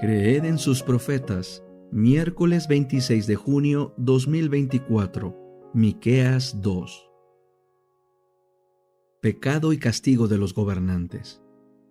Creed en sus profetas. Miércoles 26 de junio 2024. Miqueas 2. Pecado y castigo de los gobernantes.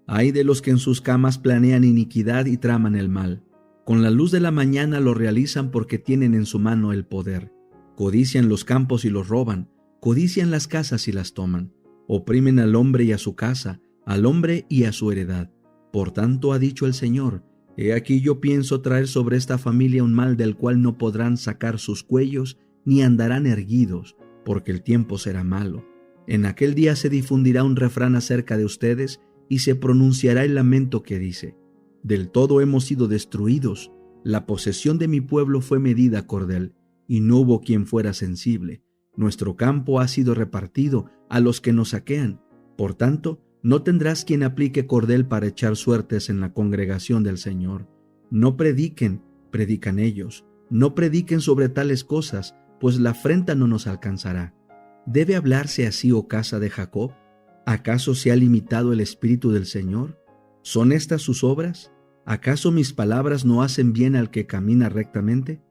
Ay de los que en sus camas planean iniquidad y traman el mal. Con la luz de la mañana lo realizan porque tienen en su mano el poder. Codician los campos y los roban, codician las casas y las toman. Oprimen al hombre y a su casa, al hombre y a su heredad. Por tanto ha dicho el Señor: He aquí yo pienso traer sobre esta familia un mal del cual no podrán sacar sus cuellos, ni andarán erguidos, porque el tiempo será malo. En aquel día se difundirá un refrán acerca de ustedes, y se pronunciará el lamento que dice: Del todo hemos sido destruidos, la posesión de mi pueblo fue medida a cordel, y no hubo quien fuera sensible. Nuestro campo ha sido repartido a los que nos saquean. Por tanto, no tendrás quien aplique cordel para echar suertes en la congregación del Señor. No prediquen, predican ellos. No prediquen sobre tales cosas, pues la afrenta no nos alcanzará. ¿Debe hablarse así, oh casa de Jacob? ¿Acaso se ha limitado el espíritu del Señor? ¿Son estas sus obras? ¿Acaso mis palabras no hacen bien al que camina rectamente?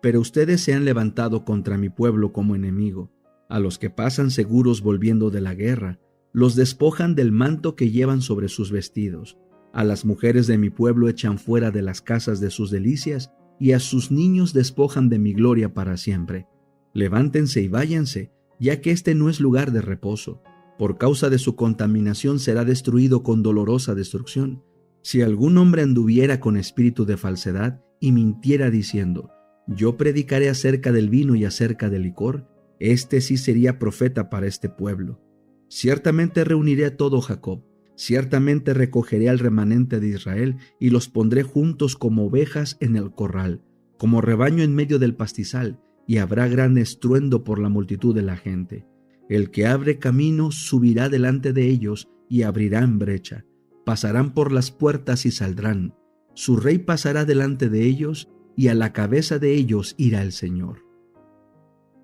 Pero ustedes se han levantado contra mi pueblo como enemigo. A los que pasan seguros volviendo de la guerra, los despojan del manto que llevan sobre sus vestidos. A las mujeres de mi pueblo echan fuera de las casas de sus delicias, y a sus niños despojan de mi gloria para siempre. Levántense y váyanse, ya que este no es lugar de reposo. Por causa de su contaminación será destruido con dolorosa destrucción. Si algún hombre anduviera con espíritu de falsedad y mintiera diciendo: Yo predicaré acerca del vino y acerca del licor, este sí sería profeta para este pueblo. Ciertamente reuniré a todo Jacob, ciertamente recogeré al remanente de Israel y los pondré juntos como ovejas en el corral, como rebaño en medio del pastizal, y habrá gran estruendo por la multitud de la gente. El que abre camino subirá delante de ellos y abrirán brecha. Pasarán por las puertas y saldrán. Su rey pasará delante de ellos, y a la cabeza de ellos irá el Señor.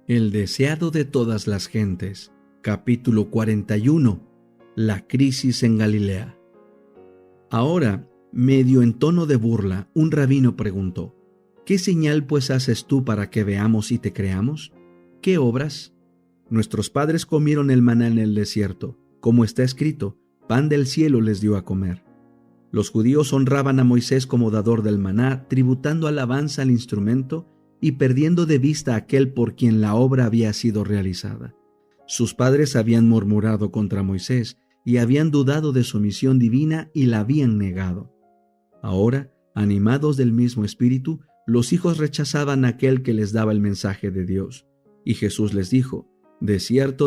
El deseado de todas las gentes. Capítulo 41. La crisis en Galilea. Ahora, medio en tono de burla, un rabino preguntó: ¿Qué señal pues haces tú para que veamos y te creamos? ¿Qué obras? Nuestros padres comieron el maná en el desierto, como está escrito: pan del cielo les dio a comer. Los judíos honraban a Moisés como dador del maná, tributando alabanza al instrumento y perdiendo de vista a aquel por quien la obra había sido realizada. Sus padres habían murmurado contra Moisés y habían dudado de su misión divina y la habían negado. Ahora, animados del mismo espíritu, los hijos rechazaban a aquel que les daba el mensaje de Dios. Y Jesús les dijo: de cierto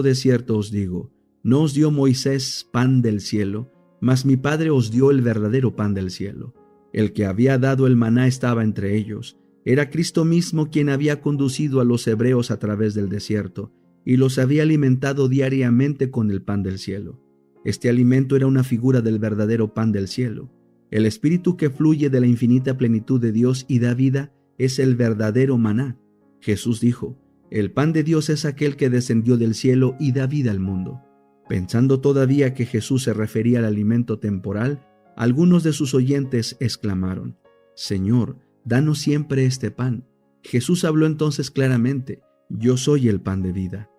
os digo, no os dio Moisés pan del cielo, mas mi Padre os dio el verdadero pan del cielo. El que había dado el maná estaba entre ellos. Era Cristo mismo quien había conducido a los hebreos a través del desierto, y los había alimentado diariamente con el pan del cielo. Este alimento era una figura del verdadero pan del cielo. El espíritu que fluye de la infinita plenitud de Dios y da vida es el verdadero maná. Jesús dijo: el pan de Dios es aquel que descendió del cielo y da vida al mundo. Pensando todavía que Jesús se refería al alimento temporal, algunos de sus oyentes exclamaron: Señor, danos siempre este pan. Jesús habló entonces claramente: yo soy el pan de vida.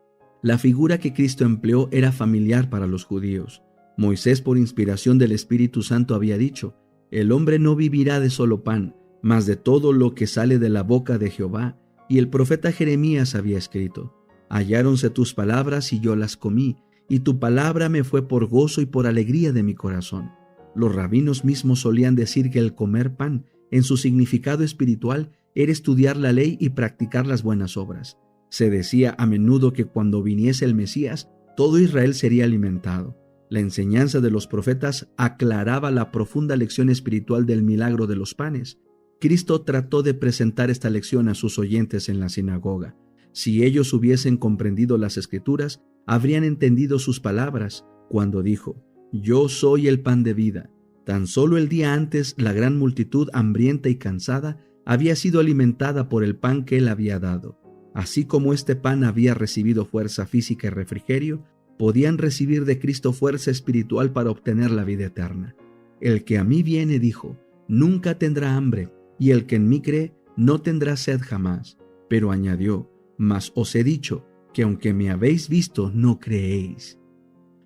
La figura que Cristo empleó era familiar para los judíos. Moisés, por inspiración del Espíritu Santo, había dicho: el hombre no vivirá de solo pan, mas de todo lo que sale de la boca de Jehová. Y el profeta Jeremías había escrito: halláronse tus palabras y yo las comí, y tu palabra me fue por gozo y por alegría de mi corazón. Los rabinos mismos solían decir que el comer pan, en su significado espiritual, era estudiar la ley y practicar las buenas obras. Se decía a menudo que cuando viniese el Mesías, todo Israel sería alimentado. La enseñanza de los profetas aclaraba la profunda lección espiritual del milagro de los panes. Cristo trató de presentar esta lección a sus oyentes en la sinagoga. Si ellos hubiesen comprendido las Escrituras, habrían entendido sus palabras cuando dijo: yo soy el pan de vida. Tan solo el día antes, la gran multitud, hambrienta y cansada, había sido alimentada por el pan que él había dado. Así como este pan había recibido fuerza física y refrigerio, podían recibir de Cristo fuerza espiritual para obtener la vida eterna. El que a mí viene, dijo, nunca tendrá hambre, y el que en mí cree no tendrá sed jamás. Pero añadió, mas os he dicho que aunque me habéis visto, no creéis.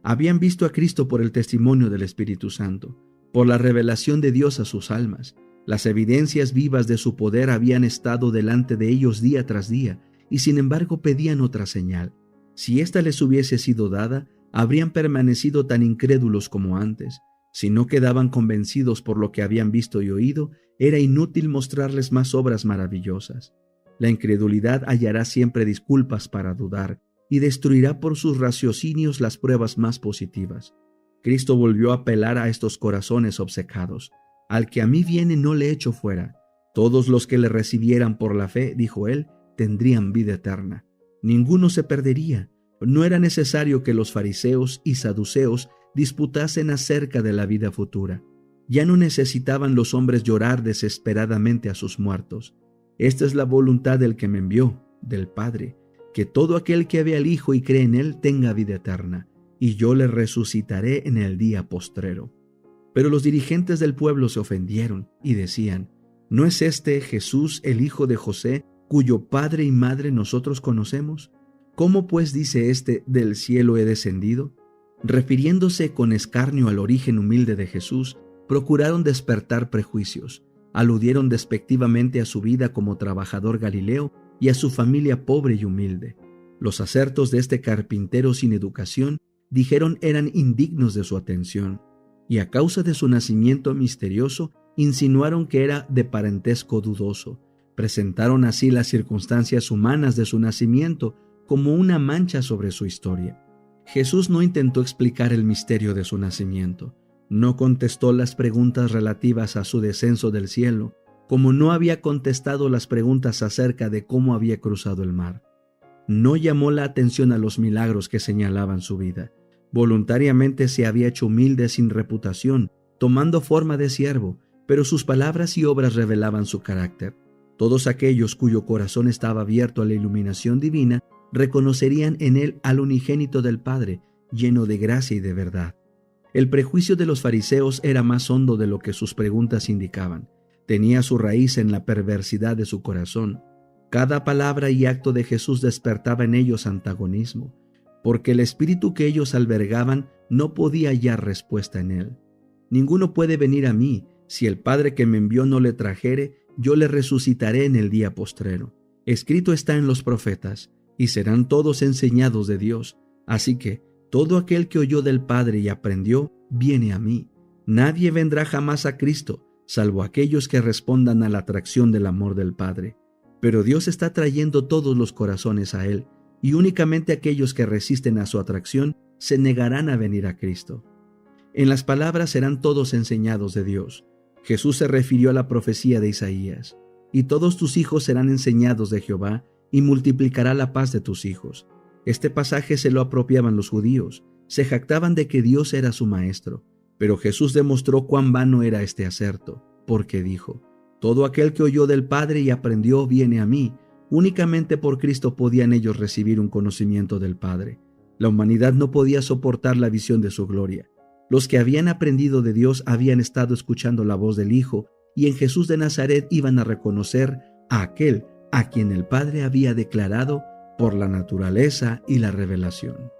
Habían visto a Cristo por el testimonio del Espíritu Santo, por la revelación de Dios a sus almas. Las evidencias vivas de su poder habían estado delante de ellos día tras día, y sin embargo pedían otra señal. Si ésta les hubiese sido dada, habrían permanecido tan incrédulos como antes. Si no quedaban convencidos por lo que habían visto y oído, era inútil mostrarles más obras maravillosas. La incredulidad hallará siempre disculpas para dudar y destruirá por sus raciocinios las pruebas más positivas. Cristo volvió a apelar a estos corazones obcecados. Al que a mí viene no le echo fuera. Todos los que le recibieran por la fe, dijo él, tendrían vida eterna. Ninguno se perdería. No era necesario que los fariseos y saduceos disputasen acerca de la vida futura. Ya no necesitaban los hombres llorar desesperadamente a sus muertos. Esta es la voluntad del que me envió, del Padre, que todo aquel que ve al Hijo y cree en él tenga vida eterna, y yo le resucitaré en el día postrero. Pero los dirigentes del pueblo se ofendieron y decían, ¿no es este Jesús el hijo de José, cuyo padre y madre nosotros conocemos? ¿Cómo pues dice éste, del cielo he descendido? Refiriéndose con escarnio al origen humilde de Jesús, procuraron despertar prejuicios, aludieron despectivamente a su vida como trabajador galileo y a su familia pobre y humilde. Los acertos de este carpintero sin educación, dijeron, eran indignos de su atención, y a causa de su nacimiento misterioso, insinuaron que era de parentesco dudoso. Presentaron así las circunstancias humanas de su nacimiento como una mancha sobre su historia. Jesús no intentó explicar el misterio de su nacimiento, no contestó las preguntas relativas a su descenso del cielo, como no había contestado las preguntas acerca de cómo había cruzado el mar. No llamó la atención a los milagros que señalaban su vida. Voluntariamente se había hecho humilde sin reputación, tomando forma de siervo, pero sus palabras y obras revelaban su carácter. Todos aquellos cuyo corazón estaba abierto a la iluminación divina reconocerían en él al unigénito del Padre, lleno de gracia y de verdad. El prejuicio de los fariseos era más hondo de lo que sus preguntas indicaban. Tenía su raíz en la perversidad de su corazón. Cada palabra y acto de Jesús despertaba en ellos antagonismo, porque el espíritu que ellos albergaban no podía hallar respuesta en él. Ninguno puede venir a mí, si el Padre que me envió no le trajere, yo le resucitaré en el día postrero. Escrito está en los profetas, y serán todos enseñados de Dios. Así que todo aquel que oyó del Padre y aprendió, viene a mí. Nadie vendrá jamás a Cristo, salvo aquellos que respondan a la atracción del amor del Padre. Pero Dios está trayendo todos los corazones a Él, y únicamente aquellos que resisten a su atracción se negarán a venir a Cristo. En las palabras serán todos enseñados de Dios. Jesús se refirió a la profecía de Isaías, y todos tus hijos serán enseñados de Jehová, y multiplicará la paz de tus hijos. Este pasaje se lo apropiaban los judíos, se jactaban de que Dios era su maestro, pero Jesús demostró cuán vano era este acerto, porque dijo, todo aquel que oyó del Padre y aprendió viene a mí. Únicamente por Cristo podían ellos recibir un conocimiento del Padre. La humanidad no podía soportar la visión de su gloria. Los que habían aprendido de Dios habían estado escuchando la voz del Hijo, y en Jesús de Nazaret iban a reconocer a aquel a quien el Padre había declarado por la naturaleza y la revelación.